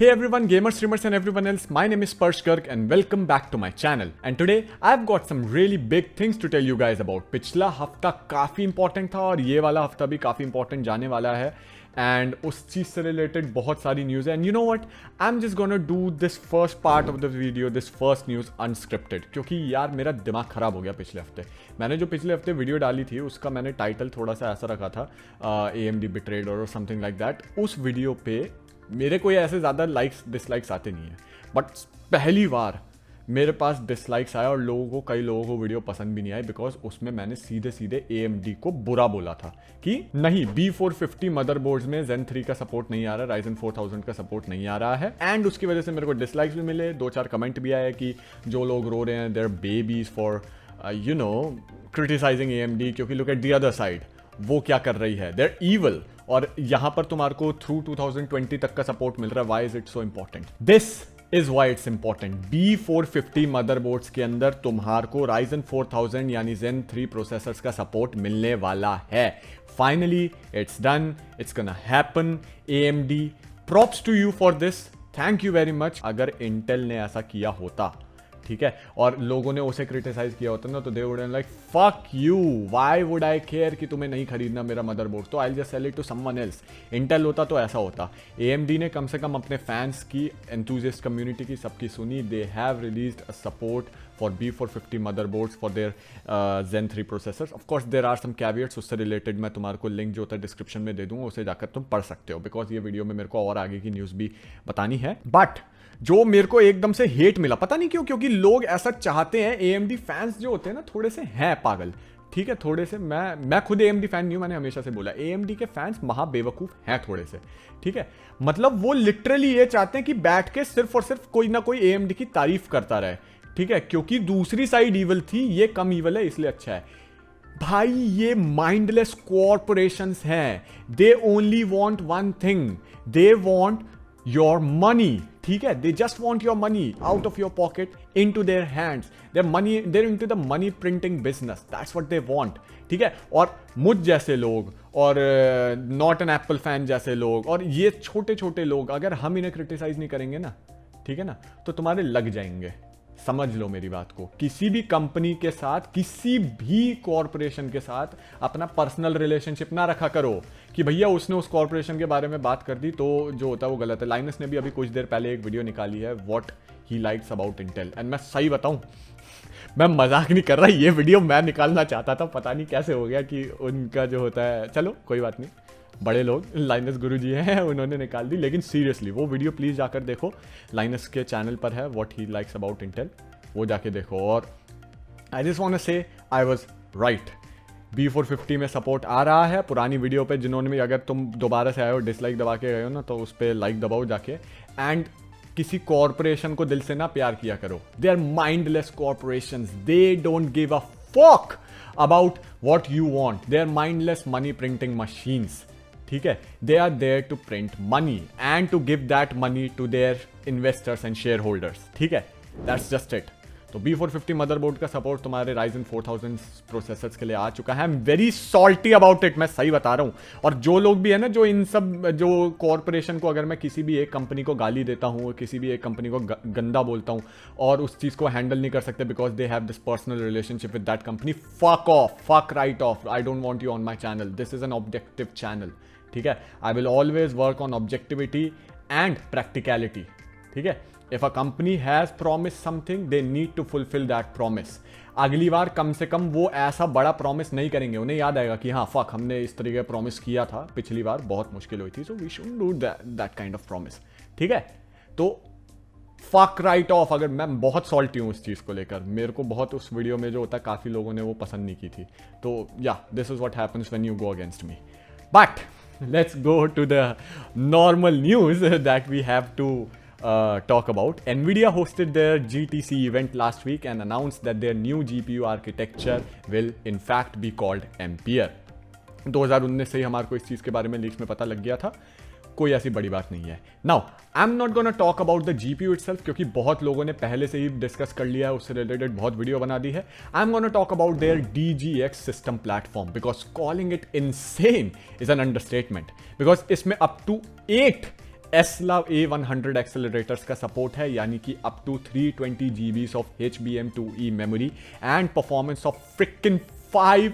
Hey everyone, gamers, streamers and everyone else, my name is Parsh Garg and welcome back to my channel. And today I've got some really big things to tell you guys about. पिछला हफ्ता काफ़ी important था और ये वाला हफ्ता भी काफ़ी इंपॉर्टेंट जाने वाला है एंड उस चीज़ से रिलेटेड बहुत सारी न्यूज़ है. And you know what, I am just gonna do this first part of the video, this first news unscripted, क्योंकि यार मेरा दिमाग ख़राब हो गया पिछले हफ्ते. मैंने जो पिछले हफ्ते वीडियो डाली थी उसका मैंने टाइटल थोड़ा सा ऐसा रखा था, AMD बिट्रेड और समथिंग लाइक दैट. उस वीडियो पे मेरे कोई ऐसे ज़्यादा लाइक्स डिसलाइक्स आते नहीं हैं, बट पहली बार मेरे पास डिसलाइक्स आया और कई लोगों को वीडियो पसंद भी नहीं आई, बिकॉज उसमें मैंने सीधे सीधे AMD को बुरा बोला था कि नहीं, B450 मदरबोर्ड्स में Zen 3 का सपोर्ट नहीं आ रहा, Ryzen 4000 का सपोर्ट नहीं आ रहा है. एंड उसकी वजह से मेरे को डिसलाइक्स भी मिले, 2-4 कमेंट भी आए कि जो लोग रो रहे हैं, they're babies for criticising AMD, क्योंकि look at the other side, वो क्या कर रही है, देयर ईवल. और यहां पर तुम्हारे को थ्रू 2020 तक का सपोर्ट मिल रहा है. Why is it so important? This is why it's important. B450 motherboards के अंदर तुम्हारे को Ryzen 4000 यानी Zen 3 प्रोसेसर्स का सपोर्ट मिलने वाला है. Finally it's done, it's gonna happen. AMD, props to you for this, thank you very much. अगर इंटेल ने ऐसा किया होता, ठीक है, और लोगों ने उसे क्रिटिसाइज किया होता ना, तो they would like fuck you, why would I care कि तुम्हें नहीं खरीदना मेरा मदरबोर्ड, तो I just sell it to someone else. Intel होता तो ऐसा होता. AMD ने कम से कम अपने फैंस की, एंथुसियास्ट कम्युनिटी की, सबकी सुनी. They have released a support for B450 motherboards for their Zen 3 processors. Of course there are some caveats, उससे रिलेटेड मैं तुम्हारे को लिंक जो होता है डिस्क्रिप्शन में दे दूंगा, उसे जाकर तुम पढ़ सकते हो, बिकॉज ये वीडियो में मेरे को और आगे की न्यूज़ भी बतानी है. बट जो मेरे को एकदम से हेट मिला, पता नहीं क्यों, क्योंकि लोग ऐसा चाहते हैं. AMD फैंस जो होते हैं ना, थोड़े से हैं पागल, ठीक है, थोड़े से. मैं खुद AMD फैन नहीं हूं, मैंने हमेशा से बोला AMD के फैंस महा बेवकूफ हैं थोड़े से, ठीक है. मतलब वो लिटरली ये चाहते हैं कि बैठ के सिर्फ और सिर्फ कोई ना कोई AMD की तारीफ करता रहे, ठीक है, क्योंकि दूसरी साइड ईवल थी, ये कम ईवल है इसलिए अच्छा है. भाई ये माइंडलेस कॉर्पोरेशंस हैं. They only want one thing, they want your money, ठीक है. They just want your money out of your pocket into their hands. They're into the money printing business, that's what they want, ठीक है. और मुझ जैसे लोग और not an apple fan जैसे लोग और ये छोटे छोटे लोग, अगर हम इन्हें क्रिटिसाइज नहीं करेंगे ना, ठीक है ना, तो तुम्हारे लग जाएंगे. समझ लो मेरी बात को. किसी भी कंपनी के साथ, किसी भी कॉरपोरेशन के साथ अपना पर्सनल रिलेशनशिप ना रखा करो कि भैया उसने उस कॉरपोरेशन के बारे में बात कर दी तो जो होता है वो गलत है. लाइनस ने भी अभी कुछ देर पहले एक वीडियो निकाली है, what he likes about Intel. And मैं सही बताऊं, मैं मजाक नहीं कर रहा, ये वीडियो मैं निकालना चाहता था, पता नहीं कैसे हो गया कि उनका जो होता है, चलो कोई बात नहीं, बड़े लोग, लाइनस गुरु जी हैं, उन्होंने निकाल दी. लेकिन सीरियसली वो वीडियो प्लीज़ जाकर देखो, लाइनस के चैनल पर है, what he likes about Intel, वो जाके देखो. और आई जस्ट वांट टू से आई वाज राइट. B450 में सपोर्ट आ रहा है. पुरानी वीडियो पे जिन्होंने भी, अगर तुम दोबारा से आए हो डिसलाइक दबा के गए हो ना, तो उस पर लाइक दबाओ जाके. एंड किसी कॉरपोरेशन को दिल से ना प्यार किया करो. They are mindless corporations, they don't give a fuck about what you want. They are mindless money printing machines, ठीक है. They are there to print money and to give that money to their investors and share holders, ठीक है. That's just it. तो B450 motherboard का support तुम्हारे Ryzen 4000 processors के लिए आ चुका है. I am very salty about it, मैं सही बता रहा हूँ. और जो लोग भी है ना, जो इन सब जो कॉरपोरेशन को, अगर मैं किसी भी एक कंपनी को गाली देता हूँ, किसी भी एक कंपनी को गंदा बोलता हूँ और उस चीज़ को हैंडल नहीं कर सकते because they have this personal relationship with that company, fuck off, fuck right of. I don't want you on my channel. This is an objective channel, ठीक है. I will always work on objectivity and practicality, ठीक है. If a company has promised something, they need to fulfill that promise. अगली बार कम से कम वो ऐसा बड़ा promise नहीं करेंगे. उन्हें याद आएगा कि हाँ फक, हमने इस तरीके का प्रॉमिस किया था पिछली बार, बहुत मुश्किल हुई थी, so we should do that kind of promise, ठीक है. तो फक राइट ऑफ. अगर मैं बहुत सॉल्टी हूँ उस चीज़ को लेकर, मेरे को बहुत उस वीडियो में जो होता है काफ़ी लोगों ने वो पसंद नहीं की थी. तो yeah this is what happens when you go against me. But let's go to the normal news that we have to talk about. Nvidia hosted their GTC event last week and announced that their new GPU architecture will in fact be called Ampere. 2019 से ही हमारे को इस चीज़ के बारे में leaks में पता लग गया था, कोई ऐसी बड़ी बात नहीं है. Now I am not gonna talk about the GPU itself, क्योंकि बहुत लोगों ने पहले से ही डिस्कस कर लिया है, उससे रिलेटेड बहुत वीडियो बना दी है. I am gonna talk about their DGX system platform, because calling it insane is an understatement, because इसमें up to 8 Tesla A100 accelerators का सपोर्ट है, यानी कि up to 320 GB of HBM2E memory and performance of freaking 5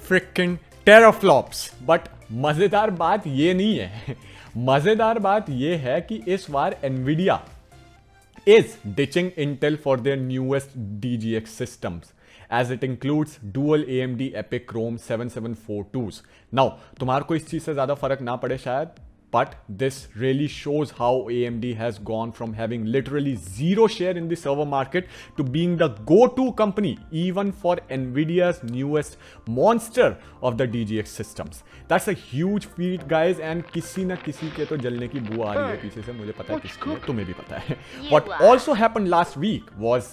freaking teraflops. But मजेदार बात ये नहीं है, मजेदार बात ये है कि इस बार Nvidia is ditching Intel for their newest DGX systems, as it includes dual AMD EPYC Chrome 7742s. Now, तुम्हारे को इस चीज से ज्यादा फर्क ना पड़े शायद, but this really shows how AMD has gone from having literally zero share in the server market to being the go-to company even for Nvidia's newest monster of the DGX systems. That's a huge feat, guys, and किसी ना किसी के तो जलने की बू आ रही है पीछे से, मुझे पता है किसकी है, तुम्हें भी पता है. What also happened last week was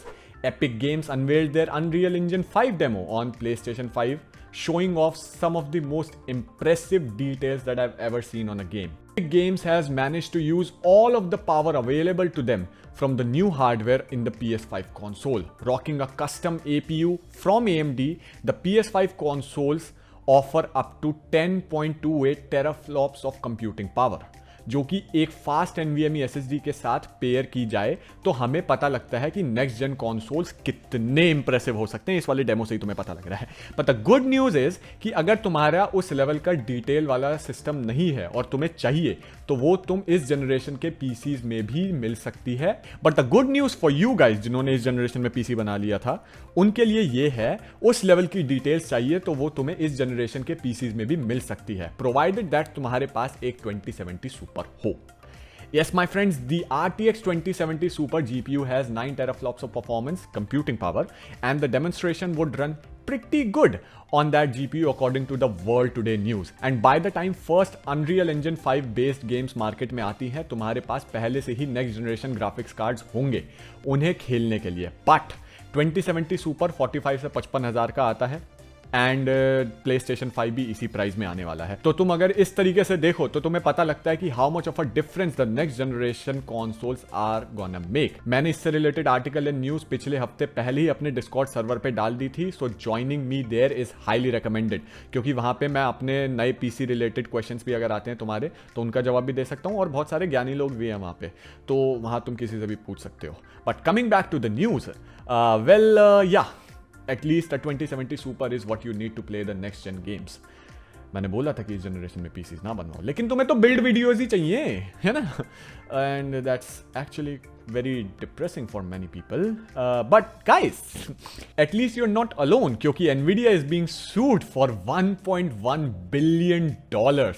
Epic Games unveiled their Unreal Engine 5 demo on PlayStation 5, showing off some of the most impressive details that I've ever seen on a game. Epic Games has managed to use all of the power available to them from the new hardware in the PS5 console. Rocking a custom APU from AMD, the PS5 consoles offer up to 10.28 teraflops of computing power. जो कि एक fast NVMe SSD के साथ pair की जाए तो हमें पता लगता है कि नेक्स्ट जेन कॉन्सोल्स कितने इंप्रेसिव हो सकते हैं. इस वाले डेमो से ही तुम्हें पता लग रहा है. But the good news is कि अगर तुम्हारा उस लेवल का डिटेल वाला सिस्टम नहीं है और तुम्हें चाहिए तो वो तुम इस जनरेशन के पीसीज में भी मिल सकती है. But the good news for you guys जिन्होंने इस जनरेशन में पीसी बना लिया था, उनके लिए ये है उस लेवल की डिटेल्स चाहिए तो वो तुम्हें इस जनरेशन के पीसीज में भी मिल सकती है, प्रोवाइडेड दैट तुम्हारे पास एक 2070 सुपर हो. Yes, my friends, the RTX 2070 Super GPU has 9 teraflops of performance computing power, and the demonstration would run pretty good on that GPU according to the World Today News. And by the time first Unreal Engine 5 based games market में आती हैं, तुम्हारे पास पहले से ही next generation graphics cards होंगे उन्हें खेलने के लिए. But 2070 Super 45 से 55,000 का आता है एंड PlayStation 5 भी इसी प्राइस में आने वाला है. तो तुम अगर इस तरीके से देखो तो तुम्हें पता लगता है कि how much of a difference the next generation consoles are gonna make. मैंने इससे रिलेटेड आर्टिकल एंड न्यूज पिछले हफ्ते पहले ही अपने डिस्कॉर्ड सर्वर पे डाल दी थी, so joining me there is highly recommended, क्योंकि वहां पे मैं अपने नए पीसी रिलेटेड क्वेश्चंस भी अगर आते हैं तुम्हारे तो उनका जवाब भी दे सकता हूं, और बहुत सारे ज्ञानी लोग भी हैं वहां पे, तो वहां तुम किसी से भी पूछ सकते हो. But coming back to the news, yeah at least a 2070 Super is what you need to play the next gen games. मैंने बोला था कि इस जनरेशन में पीसीज ना बनवाओ, लेकिन तुम्हें तो बिल्ड वीडियोज ही चाहिए, है ना. And that's actually very depressing for many people. But guys, at least you're not alone, क्योंकि Nvidia is being sued for $1.1 billion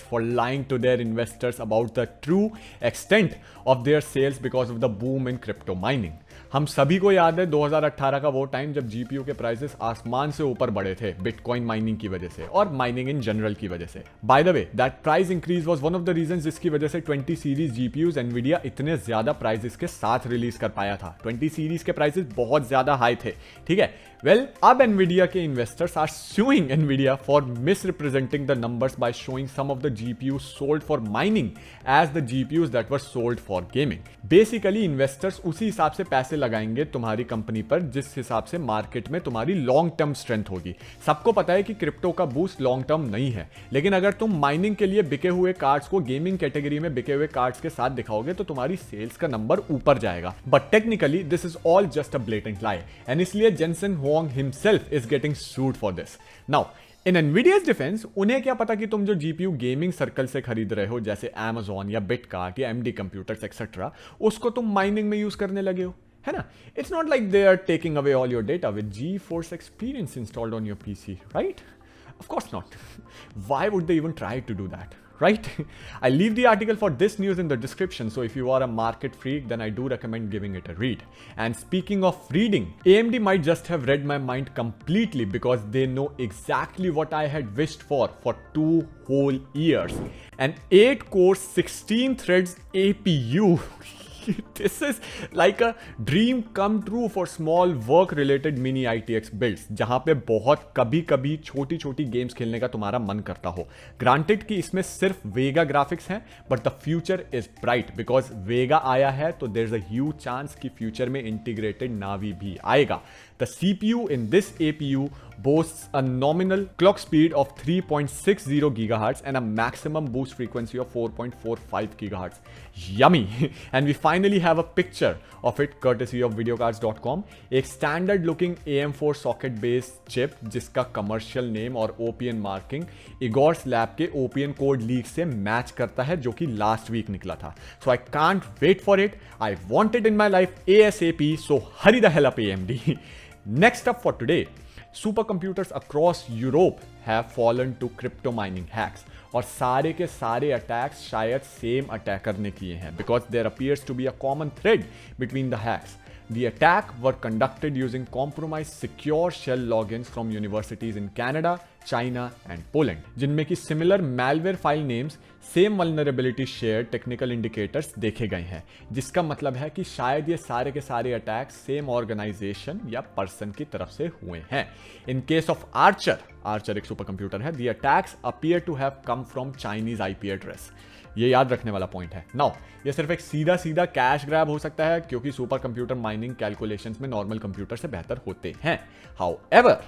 for lying to their investors about the true extent of their sales because of the boom in crypto mining. हम सभी को याद है 2018 का वो time जब GPU के प्राइसेस आसमान से ऊपर बढ़े थे बिटकॉइन माइनिंग की वजह से और माइनिंग इन जनरल की वजह से. By the way, that price increase was one of the reasons जिसकी वजह से 20 सीरीज जीपीयूज एनवीडिया इतने ज्यादा प्राइसेस के साथ रिलीज कर पाया था. 20 सीरीज के प्राइसेस बहुत ज्यादा हाई थे, ठीक है. वेल, अब एनवीडिया के investors are suing Nvidia for misrepresenting the numbers by showing some of the GPUs sold for mining as the GPUs that were sold for gaming. Basically investors उसी हिसाब से पैसे लगाएंगे तुम्हारी कंपनी पर जिस हिसाब से मार्केट में तुम्हारी लॉन्ग टर्म स्ट्रेंथ होगी. सबको पता है कि क्रिप्टो का बूस्ट लॉन्ग टर्म नहीं है, लेकिन अगर तुम माइनिंग के लिए बिके हुए कार्ड्स को गेमिंग कैटेगरी में बिके हुए कार्ड्स के साथ दिखाओगे तो तुम्हारी सेल्स का नंबर ऊपर जाएगा. But technically this is all just a blatant lie, and इसलिए Jensen Huang himself is getting sued for this. Now in Nvidia's defence, उन्हें क्या पता कि तुम जो जीपीयू गेमिंग सर्कल से खरीद रहे हो जैसे Amazon या बिटकार्ट या AMD कंप्यूटर्स एक्सेट्रा, उसको तुम माइनिंग में यूज करने लगे हो, है ना. It's not like they are taking away all your data with GeForce experience installed on your PC, right? Of course not. Why would they even try to do that, right? I'll leave the article for this news in the description, so if you are a market freak, then I do recommend giving it a read. And speaking of reading, AMD might just have read my mind completely because they know exactly what I had wished for 2 whole years. An 8-core 16 threads APU. This is like a dream come true for small work related mini ITX builds, जहां पे बहुत कभी कभी छोटी छोटी games खेलने का तुम्हारा मन करता हो. ग्रांटेड कि इसमें सिर्फ वेगा ग्राफिक्स हैं, but the future is bright because Vega आया है तो there is a huge chance कि फ्यूचर में इंटीग्रेटेड नावी भी आएगा. The CPU in this APU boasts a nominal clock speed of 3.60 GHz and a maximum boost frequency of 4.45 GHz. Yummy. And we finally have a picture of it courtesy of videocards.com. एक standard looking AM4 socket based chip जिसका commercial name और OPN marking Igor's lab के OPN code leak से match करता है जो कि last week निकला था. So I can't wait for it. I want it in my life ASAP. So hurry the hell up AMD. Next up for today, supercomputers across Europe have fallen to crypto mining hacks. और सारे के सारे attacks शायद same attacker ने किए हैं because there appears to be a common thread between the hacks. The attack were conducted using compromised secure shell logins from universities in Canada, China and Poland, जिनमें की similar malware file names, same vulnerability shared technical indicators देखे गए हैं, जिसका मतलब है कि शायद ये सारे के सारे अटैक्स सेम ऑर्गेनाइजेशन या पर्सन की तरफ से हुए हैं. In case of Archer एक सुपर कंप्यूटर है, the attacks appear to have come from Chinese IP address. ये याद रखने वाला पॉइंट है. नाउ ये सिर्फ एक सीधा कैश ग्रैब हो सकता है क्योंकि सुपर कंप्यूटर माइनिंग कैलकुलेशंस में नॉर्मल कंप्यूटर से बेहतर होते हैं. However,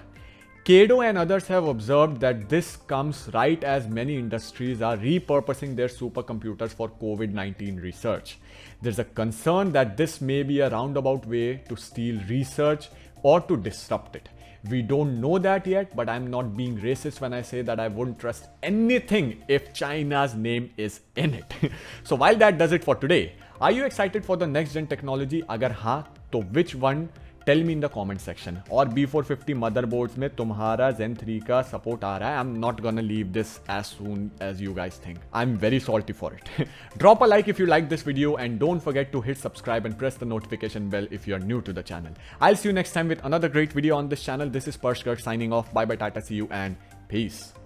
Kado and others have observed that this comes right as many industries are repurposing their supercomputers for COVID-19 research. There's a concern that this may be a roundabout way to steal research or to disrupt it. We don't know that yet, but I'm not being racist when I say that I wouldn't trust anything if China's name is in it. So while that does it for today, are you excited for the next gen technology? अगर हाँ, तो which one? Tell me in the comment section. और B450 motherboards में तुम्हारा Zen 3 का support आ रहा है. I'm not gonna leave this as soon as you guys think. I'm very salty for it. Drop a like if you like this video and don't forget to hit subscribe and press the notification bell if you're new to the channel. I'll see you next time with another great video on this channel. This is Pershkar signing off. Bye bye, tata, see you and peace.